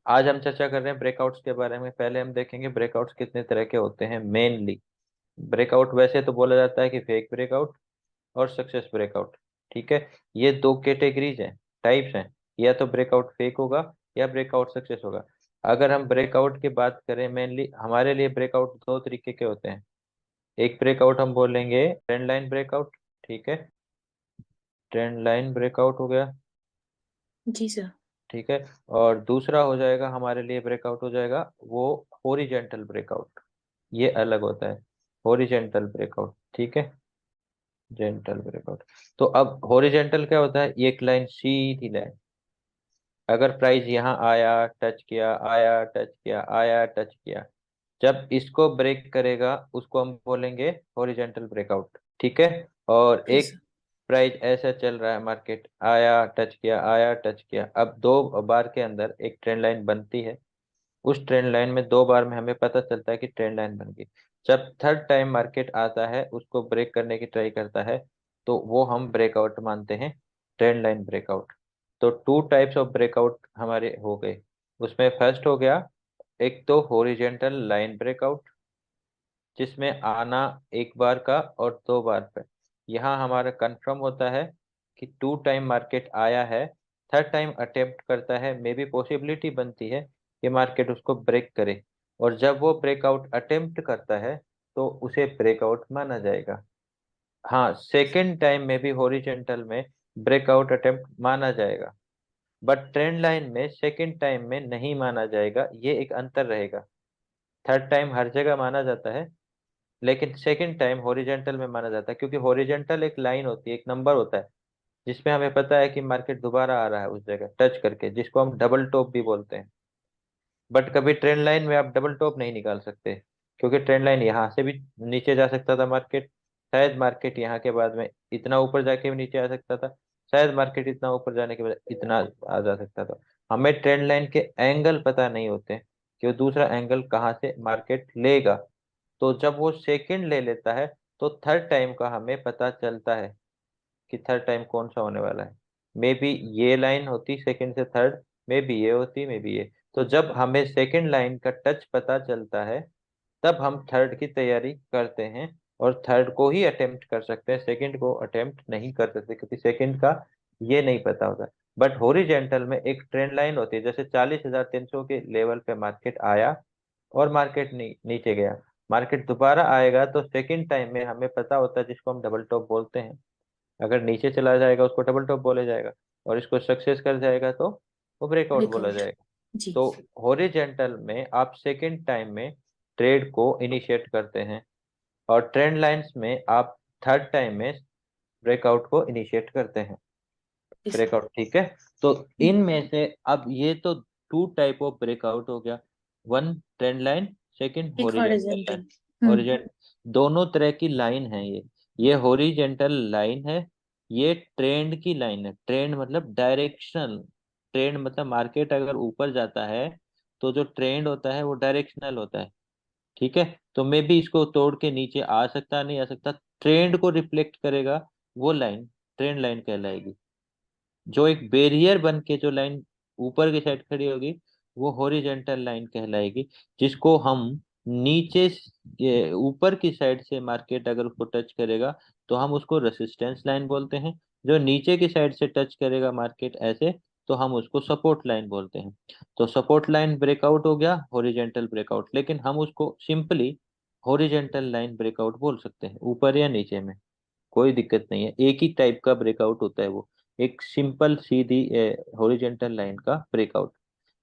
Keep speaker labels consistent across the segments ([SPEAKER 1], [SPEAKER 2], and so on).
[SPEAKER 1] आज हम चर्चा कर रहे हैं ब्रेकआउट्स के बारे में। पहले हम देखेंगे ब्रेकआउट्स कितने तरह के होते हैं मेनली। ब्रेकआउट वैसे तो बोला जाता है कि फेक ब्रेकआउट और सक्सेस ब्रेकआउट। ठीक है, ये दो कैटेगरीज हैं, टाइप्स हैं। या तो ब्रेकआउट फेक होगा या ब्रेकआउट सक्सेस होगा। अगर हम ब्रेकआउट की बात करें, मेनली हमारे लिए ब्रेकआउट दो तरीके के होते हैं। एक ब्रेकआउट हम बोलेंगे ट्रेंड लाइन ब्रेकआउट। ठीक है, ट्रेंड लाइन ब्रेकआउट हो गया।
[SPEAKER 2] जी सर।
[SPEAKER 1] ठीक है, और दूसरा हो जाएगा हमारे लिए ब्रेकआउट हो जाएगा वो हॉरिजेंटल ब्रेकआउट। ये अलग होता है, हॉरिजेंटल ब्रेकआउट। ठीक है, जेंटल ब्रेकआउट। तो अब हॉरिजेंटल क्या होता है? ये एक लाइन, सीधी लाइन। अगर प्राइस यहाँ आया, टच किया, आया, टच किया, आया, टच किया, जब इसको ब्रेक करेगा उसको हम बोलेंगे हॉरिजेंटल ब्रेकआउट। ठीक है, और
[SPEAKER 2] ओके
[SPEAKER 1] एक
[SPEAKER 2] सर।
[SPEAKER 1] प्राइस ऐसा चल रहा है, मार्केट आया, टच किया, आया, टच किया, अब दो बार के अंदर एक ट्रेंड लाइन बनती है। उस ट्रेंड लाइन में दो बार में हमें पता चलता है कि ट्रेंड लाइन बन गई। जब थर्ड टाइम मार्केट आता है, उसको ब्रेक करने की ट्राई करता है, तो वो हम ब्रेकआउट मानते हैं, ट्रेंड लाइन ब्रेकआउट। तो टू टाइप्स ऑफ ब्रेकआउट हमारे हो गए। उसमें फर्स्ट हो गया एक तो हॉरिजेंटल लाइन ब्रेकआउट, जिसमें आना एक बार का और दो बार पे। यहाँ हमारा कंफर्म होता है कि टू टाइम मार्केट आया है, थर्ड टाइम अटेम्प्ट करता है, मे बी पॉसिबिलिटी बनती है कि मार्केट उसको ब्रेक करे। और जब वो ब्रेकआउट अटेम्प्ट करता है तो उसे ब्रेकआउट माना जाएगा। हाँ, सेकेंड टाइम में भी हॉरिजेंटल में ब्रेकआउट अटेम्प्ट माना जाएगा, बट ट्रेंड लाइन में सेकेंड टाइम में नहीं माना जाएगा। ये एक अंतर रहेगा। थर्ड टाइम हर जगह माना जाता है, लेकिन सेकंड टाइम हॉरिजेंटल में माना जाता है, क्योंकि हॉरिजेंटल एक लाइन होती है, एक नंबर होता है, जिसमें हमें पता है कि मार्केट दोबारा आ रहा है उस जगह टच करके, जिसको हम डबल टॉप भी बोलते हैं। बट कभी ट्रेंड लाइन में आप डबल टॉप नहीं निकाल सकते, क्योंकि ट्रेंड लाइन यहाँ से भी नीचे जा सकता था मार्केट, शायद मार्केट यहाँ के बाद में इतना ऊपर जाके भी नीचे आ सकता था, शायद मार्केट इतना ऊपर जाने के बाद इतना आ जा सकता था। हमें ट्रेंड लाइन के एंगल पता नहीं होते कि वो दूसरा एंगल कहाँ से मार्केट लेगा। तो जब वो सेकंड ले लेता है तो थर्ड टाइम का हमें पता चलता है कि थर्ड टाइम कौन सा होने वाला है। मे बी ये लाइन होती सेकंड से थर्ड, मे बी ये होती, मे बी ये। तो जब हमें सेकंड लाइन का टच पता चलता है, तब हम थर्ड की तैयारी करते हैं और थर्ड को ही अटेम्प्ट कर सकते हैं, सेकंड को अटेम्प्ट नहीं कर सकते, क्योंकि सेकंड का ये नहीं पता होता। बट हॉरिजेंटल में एक ट्रेंड लाइन होती है, जैसे 40,300 के लेवल पे मार्केट आया और मार्केट नीचे गया, मार्केट दोबारा आएगा तो सेकंड टाइम में हमें पता होता है, जिसको हम डबल टॉप बोलते हैं। अगर नीचे चला जाएगा उसको डबल टॉप बोला जाएगा, और इसको सक्सेस कर जाएगा तो वो ब्रेकआउट बोला
[SPEAKER 2] ब्रेकआउट।
[SPEAKER 1] जाएगा।
[SPEAKER 2] जी।
[SPEAKER 1] तो हॉरिजेंटल में आप सेकंड टाइम में ट्रेड को इनिशिएट करते हैं, और ट्रेंड लाइंस में आप थर्ड टाइम में ब्रेकआउट को इनिशिएट करते हैं।
[SPEAKER 2] Okay sir.
[SPEAKER 1] ब्रेकआउट, ठीक है। तो इनमें से अब ये तो टू टाइप ऑफ ब्रेकआउट हो गया, वन ट्रेंड लाइन, सेकंड
[SPEAKER 2] एक
[SPEAKER 1] हॉरिजेंटल लाइन।
[SPEAKER 2] हॉरिजॉन्टल।
[SPEAKER 1] हॉरिजेंट दोनों तरह की लाइन है ये हॉरिजेंटल लाइन है, ये ट्रेंड की लाइन है। ट्रेंड मतलब डायरेक्शनल, ट्रेंड मतलब मार्केट अगर ऊपर जाता है तो जो ट्रेंड होता है वो डायरेक्शनल होता है। ठीक है, तो मे भी इसको तोड़ के नीचे आ सकता, नहीं आ सकता, ट्रेंड को रिफ्लेक्ट करेगा वो लाइन ट्रेंड लाइन कहलाएगी। जो एक बैरियर बन के जो लाइन ऊपर की साइड खड़ी होगी वो हॉरिजेंटल लाइन कहलाएगी, जिसको हम नीचे ऊपर की साइड से मार्केट अगर उसको टच करेगा तो हम उसको रेसिस्टेंस लाइन बोलते हैं। जो नीचे की साइड से टच करेगा मार्केट ऐसे, तो हम उसको सपोर्ट लाइन बोलते हैं। तो सपोर्ट लाइन ब्रेकआउट हो गया हॉरिजेंटल ब्रेकआउट, लेकिन हम उसको सिंपली हॉरिजेंटल लाइन ब्रेकआउट बोल सकते हैं, ऊपर या नीचे में कोई दिक्कत नहीं है, एक ही टाइप का ब्रेकआउट होता है वो, एक सिंपल सीधी हॉरिजेंटल लाइन का ब्रेकआउट।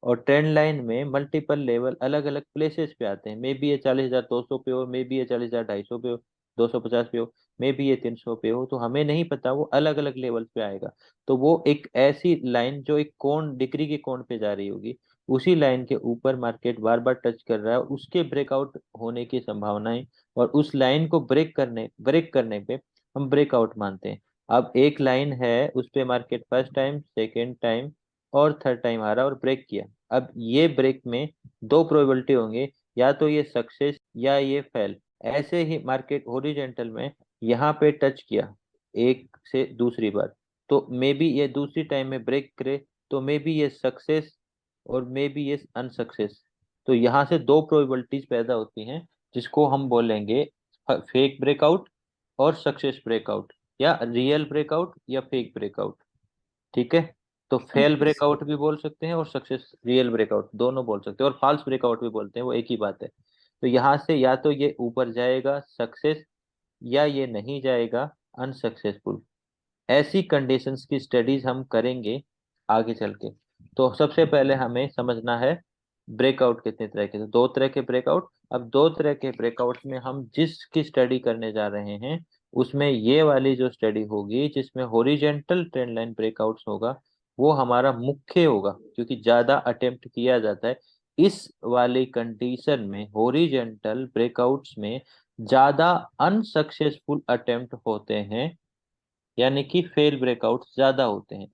[SPEAKER 1] और ट्रेंड लाइन में मल्टीपल लेवल अलग अलग प्लेसेस पे आते हैं, मे बी ये 40,200 पे हो, मे बी ये 40,250 पे हो, 250 पे हो, मे बी ये 300 पे हो, तो हमें नहीं पता, वो अलग अलग लेवल पे आएगा। तो वो एक ऐसी लाइन जो एक कोण, डिग्री के कोण पे जा रही होगी, उसी लाइन के ऊपर मार्केट बार बार टच कर रहा है, उसके ब्रेकआउट होने की संभावनाएं, और उस लाइन को ब्रेक करने पे हम ब्रेकआउट मानते हैं। अब एक लाइन है, उस पे market first time, second time और थर्ड टाइम आ रहा और ब्रेक किया। अब ये ब्रेक में दो प्रोबेबिलिटी होंगे, या तो ये सक्सेस या ये फेल। ऐसे ही मार्केट हॉरिजेंटल में यहाँ पे टच किया एक से दूसरी बार, तो मे बी ये दूसरी टाइम में ब्रेक करे, तो मे बी ये सक्सेस और मे बी ये अनसक्सेस। तो यहाँ से दो प्रोबेबिलिटीज पैदा होती हैं, जिसको हम बोलेंगे फेक ब्रेकआउट और सक्सेस ब्रेकआउट, या रियल ब्रेकआउट या फेक ब्रेकआउट। ठीक है। तो फेल
[SPEAKER 2] ओके
[SPEAKER 1] ब्रेकआउट भी बोल सकते हैं और सक्सेस रियल ब्रेकआउट दोनों बोल सकते हैं, और फॉल्स ब्रेकआउट भी बोलते हैं, वो एक ही बात है। तो यहाँ से या तो ये ऊपर जाएगा सक्सेस, या ये नहीं जाएगा अनसक्सेसफुल। ऐसी कंडीशंस की स्टडीज हम करेंगे आगे चल के। तो सबसे पहले हमें समझना है ब्रेकआउट कितने तरह के, तो दो तरह के ब्रेकआउट। अब दो तरह के ब्रेकआउट में हम जिसकी स्टडी करने जा रहे हैं, उसमें ये वाली जो स्टडी होगी जिसमें हॉरिजेंटल ट्रेंड लाइन ब्रेकआउट्स होगा, वो हमारा मुख्य होगा, क्योंकि ज्यादा अटेम्प्ट किया जाता है। इस वाली कंडीशन में हॉरिजेंटल ब्रेकआउट्स में ज्यादा अनसक्सेसफुल अटेम्प्ट होते हैं, यानी कि फेल ब्रेकआउट्स ज्यादा होते हैं।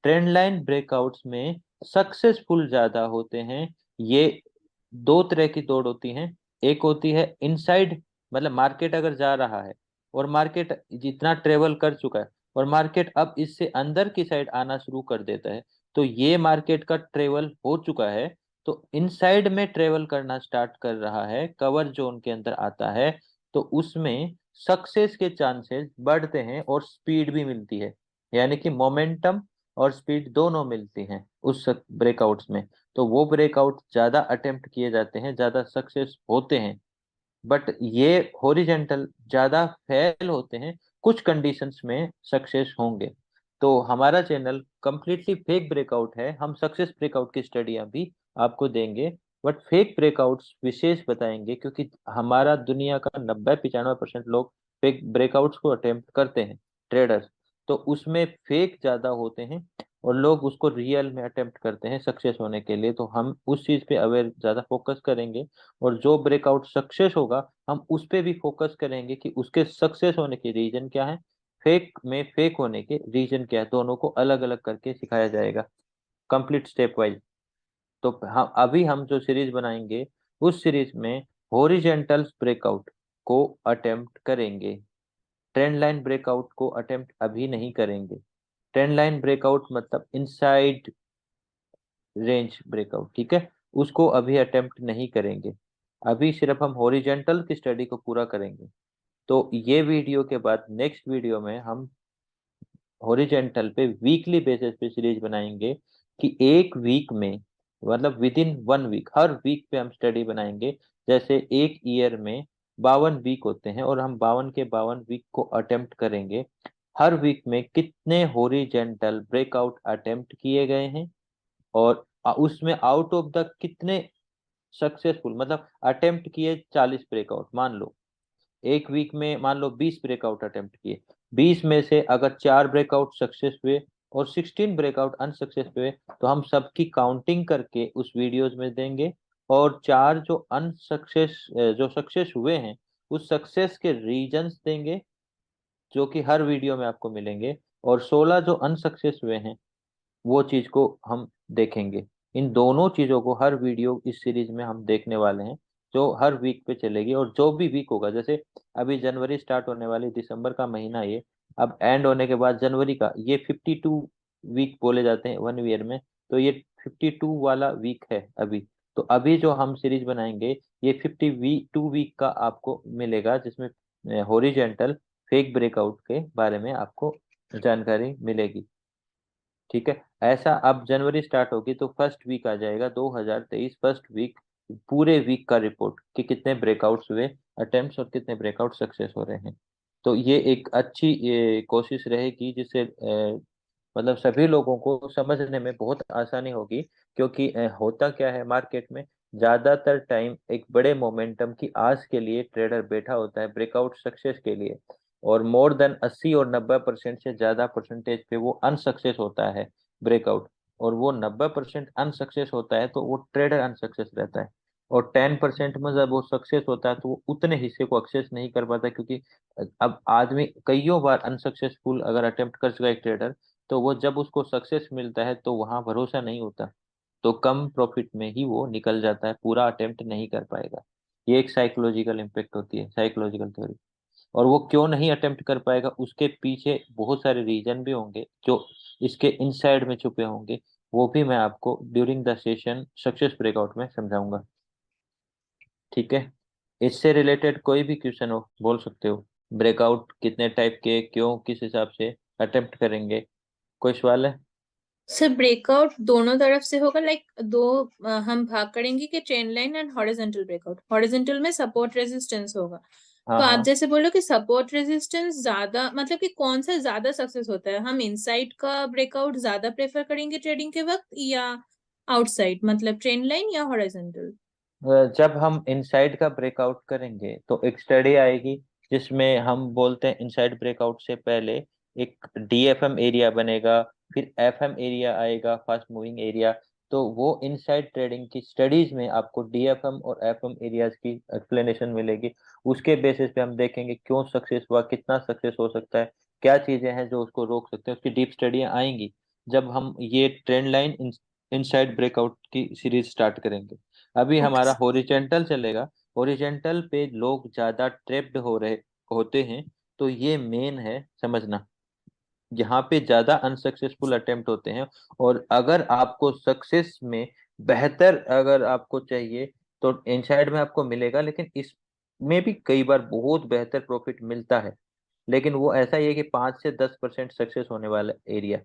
[SPEAKER 1] ट्रेंड लाइन ब्रेकआउट्स में सक्सेसफुल ज्यादा होते हैं। ये दो तरह की दौड़ होती हैं। एक होती है इनसाइड, मतलब मार्केट अगर जा रहा है और मार्केट जितना ट्रेवल कर चुका है और मार्केट अब इससे अंदर की साइड आना शुरू कर देता है, तो ये मार्केट का ट्रेवल हो चुका है, तो इनसाइड में ट्रेवल करना स्टार्ट कर रहा है, कवर जोन के अंदर आता है, तो उसमें सक्सेस के चांसेस बढ़ते हैं और स्पीड भी मिलती है। यानी कि मोमेंटम और स्पीड दोनों मिलती हैं उस ब्रेकआउट्स में। तो वो ब्रेकआउट ज्यादा अटेम्प्ट किए जाते हैं, ज्यादा सक्सेस होते हैं। बट ये हॉरिजेंटल ज्यादा फेल होते हैं, कुछ कंडीशंस में सक्सेस होंगे। तो हमारा चैनल कंप्लीटली फेक ब्रेकआउट है, हम सक्सेस ब्रेकआउट की स्टडियां भी आपको देंगे, बट फेक ब्रेकआउट्स विशेष बताएंगे, क्योंकि हमारा दुनिया का 90-95% लोग फेक ब्रेकआउट्स को अटेम्प्ट करते हैं, ट्रेडर्स। तो उसमें फेक ज्यादा होते हैं और लोग उसको रियल में अटेम्प्ट करते हैं सक्सेस होने के लिए, तो हम उस चीज पे अवेयर ज्यादा फोकस करेंगे। और जो ब्रेकआउट सक्सेस होगा, हम उस पे भी फोकस करेंगे कि उसके सक्सेस होने के रीजन क्या है, फेक में फेक होने के रीजन क्या है, दोनों को अलग अलग करके सिखाया जाएगा, कंप्लीट स्टेप वाइज। तो हम अभी हम जो सीरीज बनाएंगे, उस सीरीज में हॉरिजेंटल ब्रेकआउट को अटेम्प्ट करेंगे, ट्रेंड लाइन ब्रेकआउट को अटेम्प्ट अभी नहीं करेंगे। ट्रेंड लाइन ब्रेकआउट मतलब इनसाइड रेंज ब्रेकआउट, ठीक है, उसको अभी अटेम्प्ट नहीं करेंगे। अभी सिर्फ हम हॉरिजेंटल की स्टडी को पूरा करेंगे। तो ये वीडियो के बाद नेक्स्ट वीडियो में हम हॉरिजेंटल पे वीकली बेसिस पे सीरीज बनाएंगे, कि एक वीक में, मतलब विद इन 1 वीक, हर वीक पे हम स्टडी बनाएंगे। जैसे एक ईयर में 52 वीक होते हैं और हम 52 के 52 वीक को अटेम्प्ट करेंगे। हर वीक में कितने हॉरिजेंटल ब्रेकआउट अटेम्प्ट किए गए हैं, और उसमें आउट ऑफ द कितने सक्सेसफुल, मतलब अटेम्प्ट किए 40 ब्रेकआउट मान लो, एक वीक में मान लो 20 ब्रेकआउट अटेम्प्ट किए, 20 में से अगर 4 ब्रेकआउट सक्सेस हुए और 16 ब्रेकआउट अनसक्सेस हुए, तो हम सबकी काउंटिंग करके उस वीडियोज में देंगे। और चार जो अनसक्सेस जो सक्सेस हुए हैं, उस सक्सेस के रीजंस देंगे, जो कि हर वीडियो में आपको मिलेंगे। और 16 जो अनसक्सेस हुए हैं, वो चीज को हम देखेंगे। इन दोनों चीजों को हर वीडियो इस सीरीज में हम देखने वाले हैं, जो हर वीक पे चलेगी। और जो भी वीक होगा, जैसे अभी जनवरी स्टार्ट होने वाली, दिसंबर का महीना ये अब एंड होने के बाद जनवरी का, ये 52 वीक बोले जाते हैं 1 ईयर में, तो ये 52 वाला वीक है अभी। तो अभी जो हम सीरीज बनाएंगे, ये 52 वीक का आपको मिलेगा, जिसमें हॉरिजेंटल फेक ब्रेकआउट के बारे में आपको जानकारी मिलेगी। ठीक है। ऐसा अब जनवरी स्टार्ट होगी तो फर्स्ट वीक आ जाएगा 2023, फर्स्ट वीक, पूरे वीक का रिपोर्ट कि कितने ब्रेकआउट्स हुए, अटेम्प्ट्स, और कितने ब्रेकआउट सक्सेस हो रहे हैं। तो ये एक अच्छी कोशिश रहेगी, जिससे मतलब सभी लोगों को समझने में बहुत आसानी होगी। क्योंकि होता क्या है मार्केट में, ज्यादातर टाइम एक बड़े मोमेंटम की आस के लिए ट्रेडर बैठा होता है, ब्रेकआउट सक्सेस के लिए। और मोर देन 80 और 90% से ज्यादा परसेंटेज पे वो अनसक्सेस होता है ब्रेकआउट। और वो 90% अनसक्सेस होता है तो वो ट्रेडर अनसक्सेस रहता है। और 10% में जब वो सक्सेस होता है तो वो उतने हिस्से को एक्सेस नहीं कर पाता, क्योंकि अब आदमी कईयों बार अनसक्सेसफुल अगर अटेम्प्ट कर चुका है एक ट्रेडर, तो वो जब उसको सक्सेस मिलता है तो वहां भरोसा नहीं होता, तो कम प्रॉफिट में ही वो निकल जाता है, पूरा अटेम्प्ट नहीं कर पाएगा। ये एक साइकोलॉजिकल इम्पेक्ट होती है, साइकोलॉजिकल थ्योरी। और वो क्यों नहीं अटेम्प्ट कर पाएगा, उसके पीछे बहुत सारे रीजन भी होंगे जो इसके इनसाइड में छुपे होंगे। वो भी मैं आपको during the session success breakout में समझाऊंगा। ठीक है। इससे रिलेटेड कोई भी क्वेश्चन हो बोल सकते हो। ब्रेकआउट कितने टाइप के, क्यों, किस हिसाब से अटेम्प्ट करेंगे, कोई सवाल है?
[SPEAKER 2] सर ब्रेकआउट दोनों तरफ से होगा, लाइक दो हम भाग करेंगे कि trend line and horizontal breakout. Horizontal में सपोर्ट रेजिस्टेंस होगा।
[SPEAKER 1] हाँ
[SPEAKER 2] तो आप
[SPEAKER 1] हाँ।
[SPEAKER 2] जैसे बोलो कि सपोर्ट रेजिस्टेंस ज्यादा, मतलब कि कौन सा ज्यादा सक्सेस होता है, हम इनसाइड का ब्रेकआउट ज्यादा प्रेफर करेंगे ट्रेडिंग के वक्त, या आउटसाइड मतलब ट्रेंड लाइन या हॉरिजॉन्टल?
[SPEAKER 1] जब हम इनसाइड का ब्रेकआउट करेंगे तो एक स्टडी आएगी जिसमें हम बोलते हैं इनसाइड ब्रेकआउट से पहले एक डीएफएम एरिया बनेगा, फिर एफएम एरिया आएगा, फास्ट मूविंग एरिया। तो वो इनसाइड ट्रेडिंग की स्टडीज में आपको डीएफएम और एफएम एरियाज की एक्सप्लेनेशन मिलेगी। उसके बेसिस पे हम देखेंगे क्यों सक्सेस हुआ, कितना सक्सेस हो सकता है, क्या चीजें हैं जो उसको रोक सकते हैं, उसकी डीप स्टडियां आएंगी जब हम ये ट्रेंड लाइन इनसाइड ब्रेकआउट की सीरीज स्टार्ट करेंगे। अभी
[SPEAKER 2] ओके
[SPEAKER 1] हमारा
[SPEAKER 2] सर।
[SPEAKER 1] हॉरिजेंटल चलेगा। हॉरिजेंटल पे लोग ज्यादा ट्रेप्ड हो रहे होते हैं, तो ये मेन है समझना। यहाँ पे ज्यादा अनसक्सेसफुल अटेम्प्ट होते हैं। और अगर आपको सक्सेस में बेहतर अगर आपको चाहिए तो इनसाइड में आपको मिलेगा, लेकिन इसमें भी कई बार बहुत बेहतर प्रॉफिट मिलता है। लेकिन वो ऐसा ही है कि 5 से 10% सक्सेस होने वाला एरिया।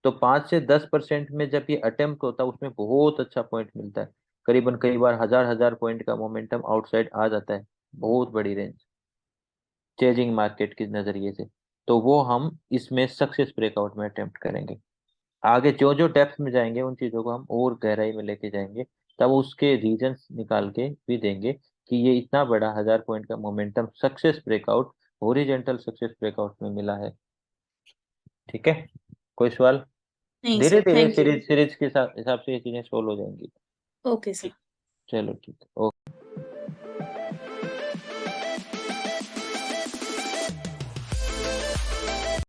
[SPEAKER 1] तो 5 से 10% में जब ये अटेम्प्ट होता है उसमें बहुत अच्छा पॉइंट मिलता है। करीबन कई बार हजार हजार पॉइंट का मोमेंटम आउटसाइड आ जाता है। बहुत बड़ी रेंज चेजिंग मार्केट के नजरिए से। तो वो हम इसमें सक्सेस ब्रेकआउट में अटेम्प्ट करेंगे। आगे जो जो डेप्थ में जाएंगे उन चीजों को हम और गहराई में लेके जाएंगे। तब उसके रीजंस निकाल के भी देंगे कि ये इतना बड़ा 1000 पॉइंट का momentum success breakout horizontal success breakout में मिला है। ठीक है। कोई सवाल?
[SPEAKER 2] नहीं
[SPEAKER 1] धीरे
[SPEAKER 2] सर,
[SPEAKER 1] धीरे
[SPEAKER 2] थैंक यू।
[SPEAKER 1] सीरीज सीरीज के हिसाब से ये चीजें सोल्व हो जाएंगी।
[SPEAKER 2] Okay sir.
[SPEAKER 1] ठीक। चलो ठीक है।